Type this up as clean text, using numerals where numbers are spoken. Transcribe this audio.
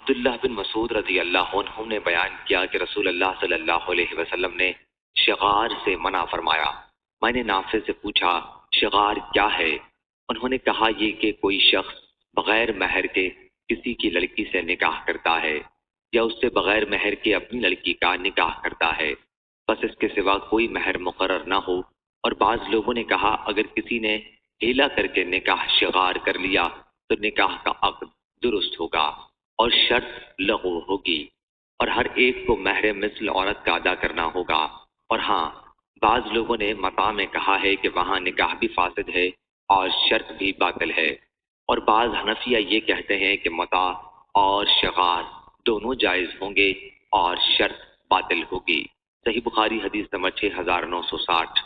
عبداللہ بن مسعود رضی اللہ عنہ نے بیان کیا کہ رسول اللہ صلی اللہ علیہ وسلم نے شغار سے منع فرمایا۔ میں نے نافع سے پوچھا شغار کیا ہے؟ انہوں نے کہا یہ کہ کوئی شخص بغیر مہر کے کسی کی لڑکی سے نکاح کرتا ہے یا اس سے بغیر مہر کے اپنی لڑکی کا نکاح کرتا ہے، بس اس کے سوا کوئی مہر مقرر نہ ہو۔ اور بعض لوگوں نے کہا اگر کسی نے ہیلا کر کے نکاح شغار کر لیا تو نکاح کا عقد درست ہوگا اور شرط لغو ہوگی، اور ہر ایک کو مہر مثل عورت کا ادا کرنا ہوگا۔ اور ہاں، بعض لوگوں نے متاع میں کہا ہے کہ وہاں نکاح بھی فاسد ہے اور شرط بھی باطل ہے، اور بعض حنفیہ یہ کہتے ہیں کہ متاع اور شغار دونوں جائز ہوں گے اور شرط باطل ہوگی۔ صحیح بخاری حدیث نمبر 6960۔